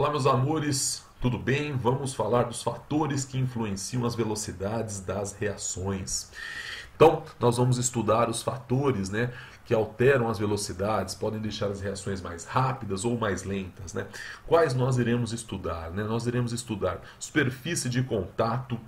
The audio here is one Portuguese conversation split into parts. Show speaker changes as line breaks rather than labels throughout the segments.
Olá, meus amores, tudo bem? Vamos falar dos fatores que influenciam as velocidades das reações. Então, nós vamos estudar os fatores, que alteram as velocidades, podem deixar as reações mais rápidas ou mais lentas, Quais nós iremos estudar, Nós iremos estudar superfície de contato,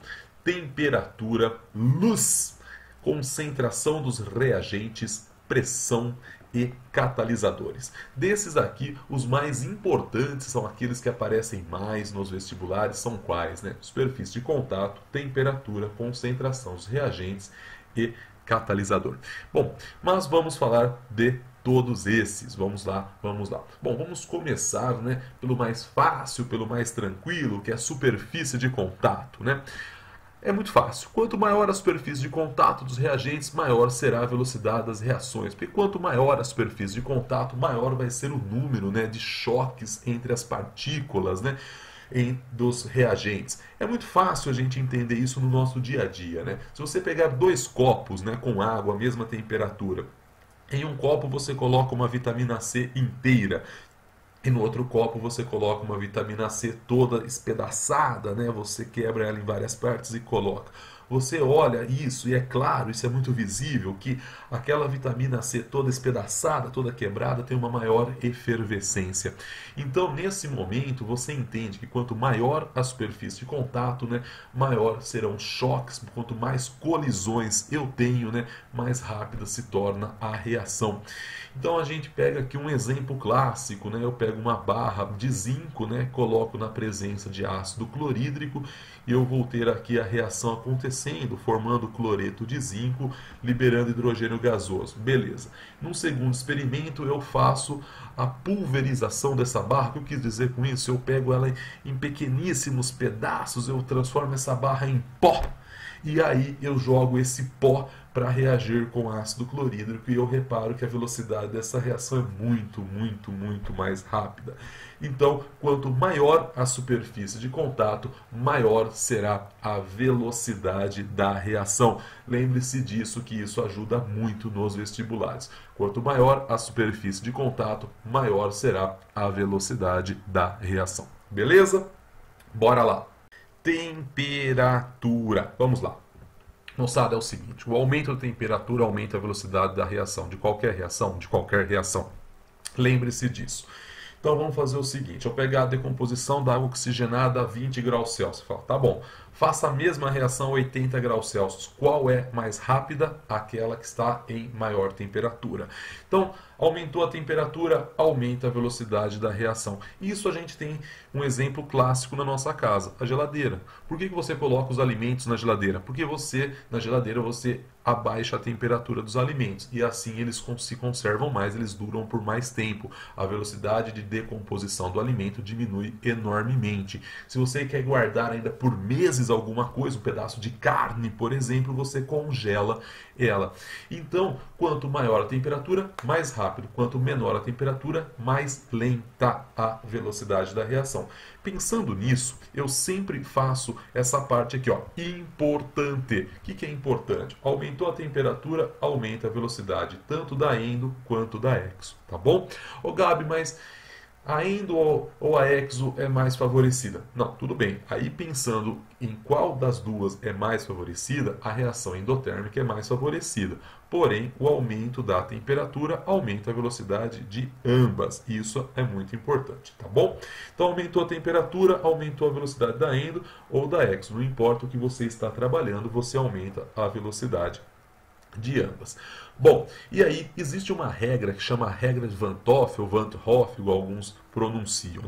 temperatura, luz, concentração dos reagentes, pressão e catalisadores. Desses aqui, os mais importantes são aqueles que aparecem mais nos vestibulares, são quais? Superfície de contato, temperatura, concentração dos reagentes e catalisador. Bom, mas vamos falar de todos esses. Vamos lá, vamos lá. Bom, vamos começar, pelo mais fácil, pelo mais tranquilo, que é a superfície de contato, É muito fácil. Quanto maior a superfície de contato dos reagentes, maior será a velocidade das reações. Porque quanto maior a superfície de contato, maior vai ser o número de choques entre as partículas dos reagentes. É muito fácil a gente entender isso no nosso dia a dia. Se você pegar dois copos com água, a mesma temperatura, em um copo você coloca uma vitamina C inteira. E no outro copo você coloca uma vitamina C toda espedaçada, Você quebra ela em várias partes e coloca. Você olha isso e é claro, isso é muito visível, que aquela vitamina C toda espedaçada, toda quebrada, tem uma maior efervescência. Então, nesse momento, você entende que quanto maior a superfície de contato, maior serão os choques, quanto mais colisões eu tenho, mais rápida se torna a reação. Então, a gente pega aqui um exemplo clássico, Eu pego uma barra de zinco, coloco na presença de ácido clorídrico e eu vou ter aqui a reação acontecendo, formando cloreto de zinco, liberando hidrogênio gasoso. Beleza. Num segundo experimento, eu faço a pulverização dessa barra. O que eu quis dizer com isso? Eu pego ela em pequeníssimos pedaços, eu transformo essa barra em pó. E aí eu jogo esse pó para reagir com ácido clorídrico e eu reparo que a velocidade dessa reação é muito, muito, muito mais rápida. Então, quanto maior a superfície de contato, maior será a velocidade da reação. Lembre-se disso, que isso ajuda muito nos vestibulares. Quanto maior a superfície de contato, maior será a velocidade da reação. Beleza? Bora lá! Temperatura. Vamos lá. Moçada, é o seguinte, o aumento da temperatura aumenta a velocidade da reação, de qualquer reação. Lembre-se disso. Então vamos fazer o seguinte, eu pegar a decomposição da água oxigenada a 20 graus Celsius. Fala, tá bom, faça a mesma reação a 80 graus Celsius. Qual é mais rápida? Aquela que está em maior temperatura. Então, aumentou a temperatura, aumenta a velocidade da reação. Isso a gente tem um exemplo clássico na nossa casa, a geladeira. Por que você coloca os alimentos na geladeira? Porque na geladeira, você abaixa a temperatura dos alimentos e assim eles se conservam mais, eles duram por mais tempo. A velocidade de decomposição do alimento diminui enormemente. Se você quer guardar ainda por meses alguma coisa, um pedaço de carne, por exemplo, você congela ela. Então, quanto maior a temperatura, mais rápido. Quanto menor a temperatura, mais lenta a velocidade da reação. Pensando nisso, eu sempre faço essa parte aqui, importante. O que é importante? Aumentou a temperatura, aumenta a velocidade, tanto da endo quanto da exo, tá bom? Ô Gabi, mas a endo ou a exo é mais favorecida? Não, tudo bem. Aí pensando em qual das duas é mais favorecida, a reação endotérmica é mais favorecida. Porém, o aumento da temperatura aumenta a velocidade de ambas. Isso é muito importante, tá bom? Então, aumentou a temperatura, aumentou a velocidade da endo ou da exo. Não importa o que você está trabalhando, você aumenta a velocidade de ambas. Bom, e aí existe uma regra que chama a regra de Van 't Hoff, ou Van 't Hoff, igual alguns pronunciam,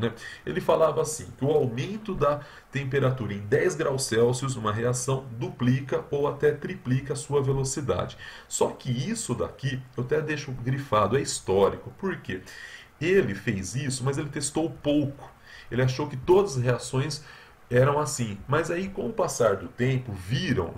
Ele falava assim, que o aumento da temperatura em 10 graus Celsius, uma reação duplica ou até triplica a sua velocidade. Só que isso daqui, eu até deixo grifado, é histórico. Por quê? Ele fez isso, mas ele testou pouco. Ele achou que todas as reações eram assim, mas aí com o passar do tempo viram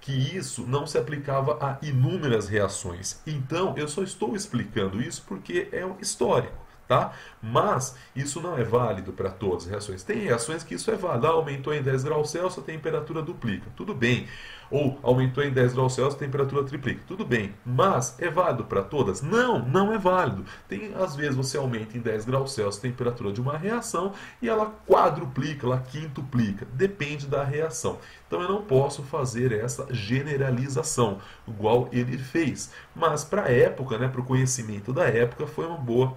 que isso não se aplicava a inúmeras reações. Então eu só estou explicando isso porque é um histórico, tá? Mas isso não é válido para todas as reações. Tem reações que isso é válido. Aumentou em 10 graus Celsius, a temperatura duplica. Tudo bem. Ou aumentou em 10 graus Celsius, a temperatura triplica. Tudo bem. Mas é válido para todas? Não, não é válido. Tem, às vezes você aumenta em 10 graus Celsius a temperatura de uma reação e ela quadruplica, ela quintuplica. Depende da reação. Então eu não posso fazer essa generalização, igual ele fez. Mas para a época, né, para o conhecimento da época, foi uma boa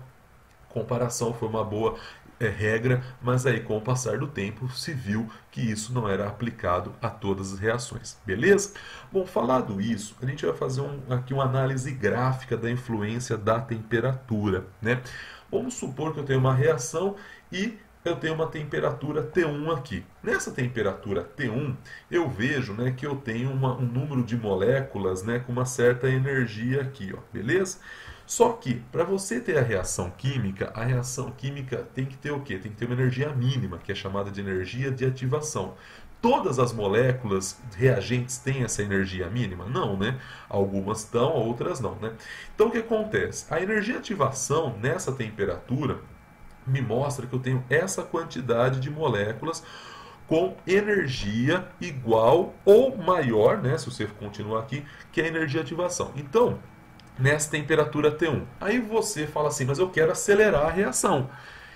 comparação, foi uma boa regra, mas aí com o passar do tempo se viu que isso não era aplicado a todas as reações, beleza? Bom, falado isso, a gente vai fazer aqui uma análise gráfica da influência da temperatura, né? Vamos supor que eu tenho uma reação e eu tenho uma temperatura T1 aqui. Nessa temperatura T1, eu vejo, né, que eu tenho um número de moléculas, né, com uma certa energia aqui, ó, beleza? Só que, para você ter a reação química tem que ter o quê? Tem que ter uma energia mínima, que é chamada de energia de ativação. Todas as moléculas reagentes têm essa energia mínima? Não, né? Algumas estão, outras não, né? Então, o que acontece? A energia de ativação, nessa temperatura, me mostra que eu tenho essa quantidade de moléculas com energia igual ou maior, né, se você continuar aqui, que é a energia de ativação. Então, nessa temperatura T1, aí você fala assim, mas eu quero acelerar a reação.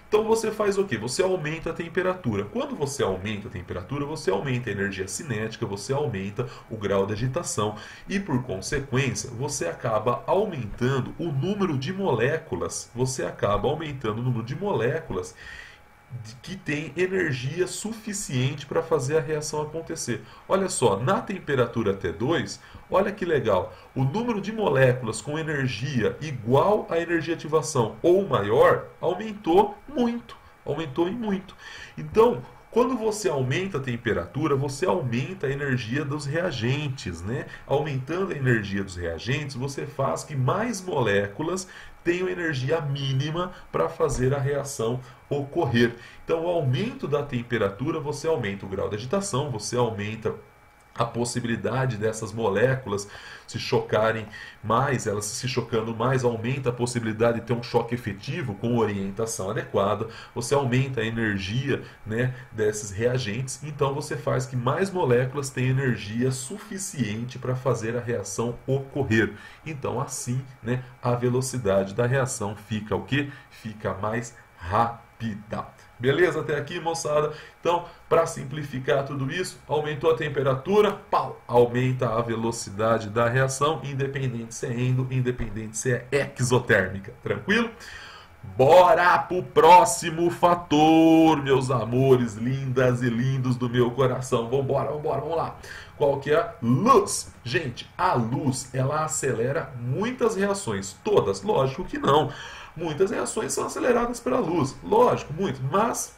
Então você faz o quê? Você aumenta a temperatura. Quando você aumenta a temperatura, você aumenta a energia cinética, você aumenta o grau de agitação e, por consequência, você acaba aumentando o número de moléculas. Você acaba aumentando o número de moléculas que tem energia suficiente para fazer a reação acontecer. Olha só, na temperatura T2, olha que legal, o número de moléculas com energia igual à energia de ativação ou maior aumentou muito, aumentou em muito. Então, quando você aumenta a temperatura, você aumenta a energia dos reagentes, né? Aumentando a energia dos reagentes, você faz que mais moléculas tenham energia mínima para fazer a reação ocorrer. Então, o aumento da temperatura, você aumenta o grau de agitação, você aumenta a possibilidade dessas moléculas se chocarem mais, elas se chocando mais, aumenta a possibilidade de ter um choque efetivo com orientação adequada, você aumenta a energia, né, desses reagentes, então você faz que mais moléculas tenham energia suficiente para fazer a reação ocorrer. Então assim, né, a velocidade da reação fica o quê? Fica mais rápida. Beleza até aqui, moçada? Então, para simplificar tudo isso, aumentou a temperatura, pau, aumenta a velocidade da reação, independente se é endo, independente se é exotérmica. Tranquilo? Bora pro próximo fator, meus amores, lindas e lindos do meu coração. Vambora, vambora, vamos lá. Qual que é? Luz. Gente, a luz, ela acelera muitas reações. Todas? Lógico que não. Muitas reações são aceleradas pela luz. Lógico, muito, mas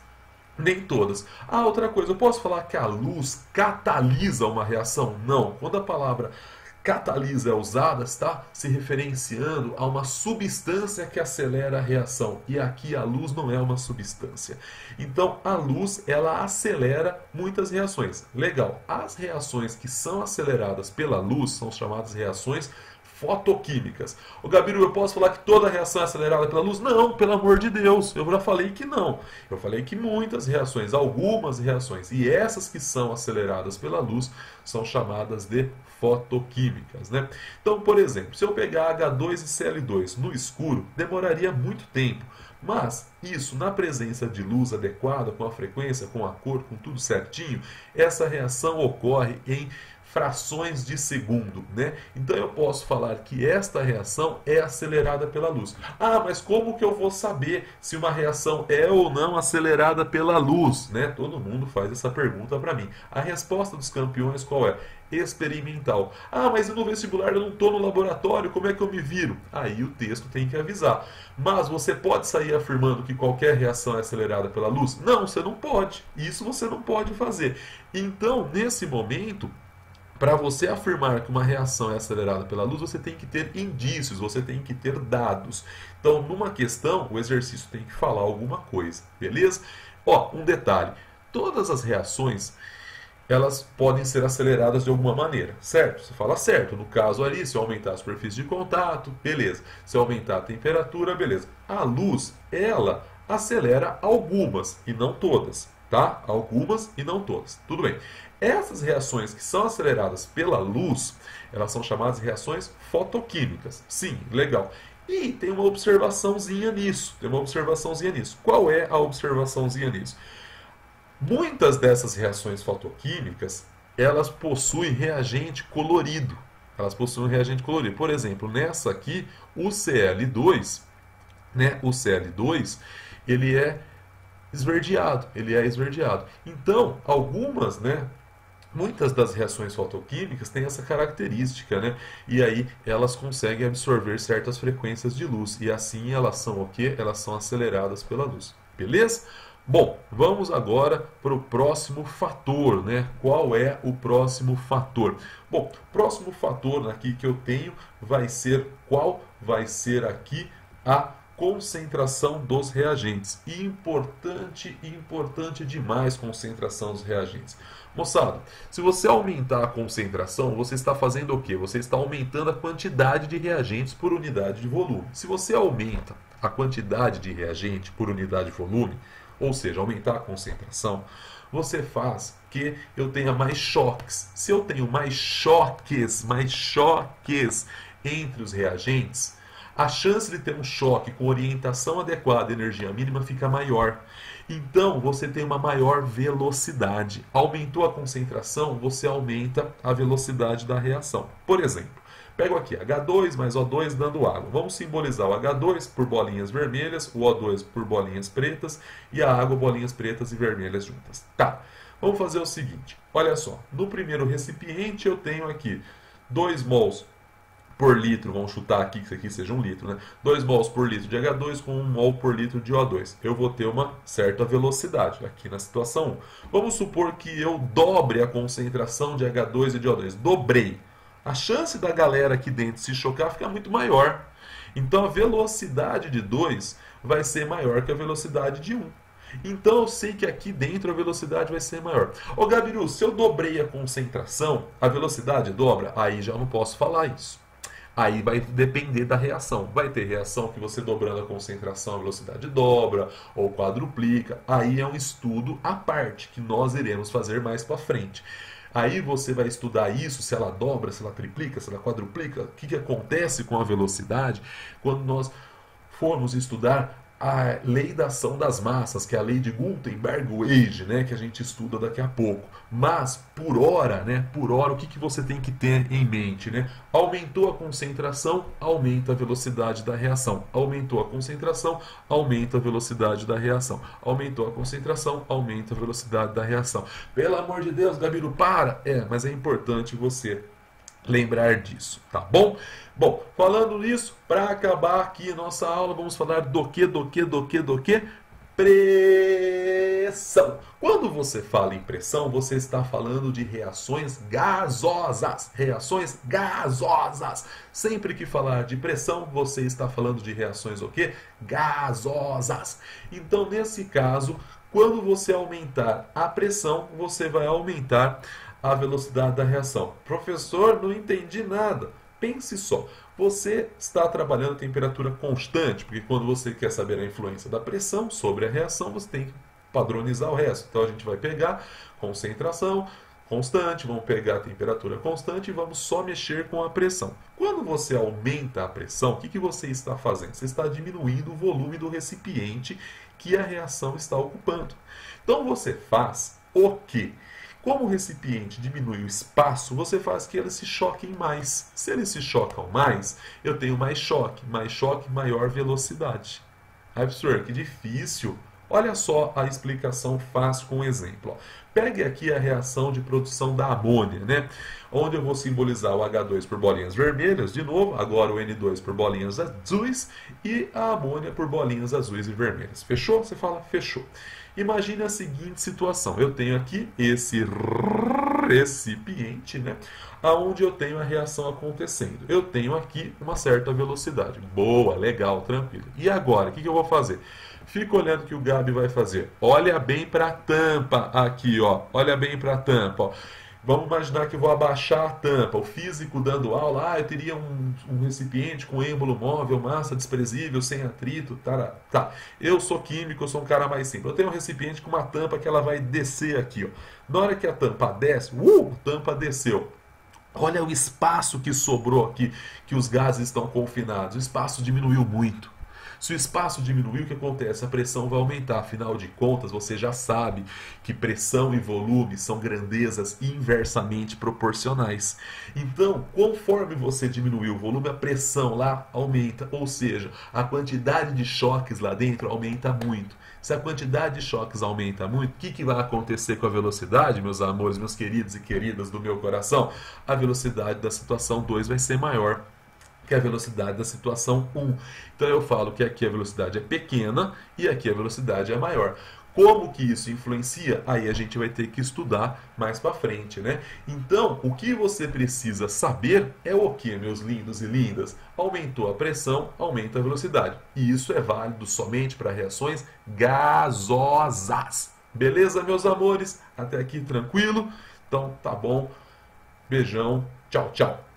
nem todas. Ah, outra coisa, eu posso falar que a luz catalisa uma reação? Não. Quando a palavra catalisa é usada, está se referenciando a uma substância que acelera a reação. E aqui a luz não é uma substância. Então a luz, ela acelera muitas reações. Legal. As reações que são aceleradas pela luz são chamadas reações fotoquímicas. Ô Gabiru, eu posso falar que toda reação é acelerada pela luz? Não, pelo amor de Deus. Eu já falei que não. Eu falei que muitas reações, algumas reações, e essas que são aceleradas pela luz são chamadas de fotoquímicas, né? Então, por exemplo, se eu pegar H2 e Cl2 no escuro, demoraria muito tempo. Mas isso, na presença de luz adequada, com a frequência, com a cor, com tudo certinho, essa reação ocorre em frações de segundo, né? Então eu posso falar que esta reação é acelerada pela luz. Ah, mas como que eu vou saber se uma reação é ou não acelerada pela luz, né? Todo mundo faz essa pergunta para mim. A resposta dos campeões qual é? Experimental. Ah, mas no vestibular eu não estou no laboratório, como é que eu me viro? Aí o texto tem que avisar. Mas você pode sair afirmando que qualquer reação é acelerada pela luz? Não, você não pode. Isso você não pode fazer. Então, nesse momento, para você afirmar que uma reação é acelerada pela luz, você tem que ter indícios, você tem que ter dados. Então, numa questão, o exercício tem que falar alguma coisa, beleza? Ó, um detalhe, todas as reações elas podem ser aceleradas de alguma maneira, certo? Você fala certo. No caso ali, se eu aumentar a superfície de contato, beleza. Se eu aumentar a temperatura, beleza. A luz, ela acelera algumas e não todas, tá? Algumas e não todas. Tudo bem. Essas reações que são aceleradas pela luz, elas são chamadas de reações fotoquímicas. Sim, legal. E tem uma observaçãozinha nisso. Qual é a observaçãozinha nisso? Muitas dessas reações fotoquímicas, elas possuem reagente colorido. Por exemplo, nessa aqui, o Cl2, né, ele é esverdeado, Então, muitas das reações fotoquímicas têm essa característica, né? E aí elas conseguem absorver certas frequências de luz e assim elas são o quê? Elas são aceleradas pela luz. Beleza? Bom, vamos agora para o próximo fator, né? Qual é o próximo fator? Bom, o próximo fator aqui que eu tenho vai ser qual? Vai ser aqui a concentração dos reagentes. Importante demais concentração dos reagentes. Moçada, se você aumentar a concentração, você está fazendo o quê? Você está aumentando a quantidade de reagentes por unidade de volume. Se você aumenta a quantidade de reagente por unidade de volume, ou seja, aumentar a concentração, você faz que eu tenha mais choques. Se eu tenho mais choques entre os reagentes, a chance de ter um choque com orientação adequada e energia mínima fica maior. Então, você tem uma maior velocidade. Aumentou a concentração, você aumenta a velocidade da reação. Por exemplo, pego aqui H2 mais O2 dando água. Vamos simbolizar o H2 por bolinhas vermelhas, o O2 por bolinhas pretas e a água bolinhas pretas e vermelhas juntas. Tá, vamos fazer o seguinte. Olha só, no primeiro recipiente eu tenho aqui 2 mols por litro, vamos chutar aqui que isso aqui seja 1 litro, né? 2 mols por litro de H2 com 1 mol por litro de O2. Eu vou ter uma certa velocidade aqui na situação 1. Vamos supor que eu dobre a concentração de H2 e de O2. Dobrei. A chance da galera aqui dentro se chocar fica muito maior. Então a velocidade de 2 vai ser maior que a velocidade de 1. Então eu sei que aqui dentro a velocidade vai ser maior. Ô Gabiru, se eu dobrei a concentração, a velocidade dobra? Aí já não posso falar isso. Aí vai depender da reação. Vai ter reação que você dobrando a concentração, a velocidade dobra ou quadruplica. Aí é um estudo à parte que nós iremos fazer mais para frente. Aí você vai estudar isso, se ela dobra, se ela triplica, se ela quadruplica, o que acontece com a velocidade quando nós formos estudar a lei da ação das massas, que é a lei de Gutenberg-Wade, né, que a gente estuda daqui a pouco. Mas, por hora, o que você tem que ter em mente? Né? Aumentou a concentração, aumenta a velocidade da reação. Aumentou a concentração, aumenta a velocidade da reação. Aumentou a concentração, aumenta a velocidade da reação. Pelo amor de Deus, Gabiru, para! Mas é importante você lembrar disso, tá bom? Bom, falando nisso, para acabar aqui a nossa aula, vamos falar do que? Pressão. Quando você fala em pressão, você está falando de reações gasosas. Sempre que falar de pressão, você está falando de reações o quê? Gasosas. Então, nesse caso, quando você aumentar a pressão, você vai aumentar a velocidade da reação. Professor, não entendi nada. Pense só, você está trabalhando a temperatura constante, porque quando você quer saber a influência da pressão sobre a reação, você tem que padronizar o resto. Então a gente vai pegar concentração constante, vamos pegar a temperatura constante e vamos só mexer com a pressão. Quando você aumenta a pressão, o que você está fazendo? Você está diminuindo o volume do recipiente que a reação está ocupando. Então você faz o quê? Como o recipiente diminui o espaço, você faz que eles se choquem mais. Se eles se chocam mais, eu tenho mais choque, maior velocidade. Ai, professor, que difícil. Olha só a explicação fácil com um exemplo. Ó. Pegue aqui a reação de produção da amônia, né? Onde eu vou simbolizar o H2 por bolinhas vermelhas, de novo, agora o N2 por bolinhas azuis e a amônia por bolinhas azuis e vermelhas. Fechou? Você fala, fechou. Imagine a seguinte situação. Eu tenho aqui esse recipiente, né, aonde eu tenho a reação acontecendo. Eu tenho aqui uma certa velocidade. Boa, legal, tranquilo. E agora, o que eu vou fazer? Fica olhando o que o Gabi vai fazer. Olha bem para a tampa aqui, ó. Olha bem para a tampa, ó. Vamos imaginar que eu vou abaixar a tampa. O físico dando aula, eu teria um recipiente com êmbolo móvel, massa desprezível, sem atrito. Tá. Eu sou químico, eu sou um cara mais simples. Eu tenho um recipiente com uma tampa que ela vai descer aqui, ó. Na hora que a tampa desce, a tampa desceu. Olha o espaço que sobrou aqui, que os gases estão confinados. O espaço diminuiu muito. Se o espaço diminuir, o que acontece? A pressão vai aumentar. Afinal de contas, você já sabe que pressão e volume são grandezas inversamente proporcionais. Então, conforme você diminui o volume, a pressão lá aumenta. Ou seja, a quantidade de choques lá dentro aumenta muito. Se a quantidade de choques aumenta muito, o que vai acontecer com a velocidade, meus amores, meus queridos e queridas do meu coração? A velocidade da situação 2 vai ser maior que a velocidade da situação 1. Então eu falo que aqui a velocidade é pequena e aqui a velocidade é maior. Como que isso influencia? Aí a gente vai ter que estudar mais para frente, né? Então, o que você precisa saber é o que, meus lindos e lindas? Aumentou a pressão, aumenta a velocidade. E isso é válido somente para reações gasosas. Beleza, meus amores? Até aqui tranquilo? Então, tá bom. Beijão. Tchau, tchau.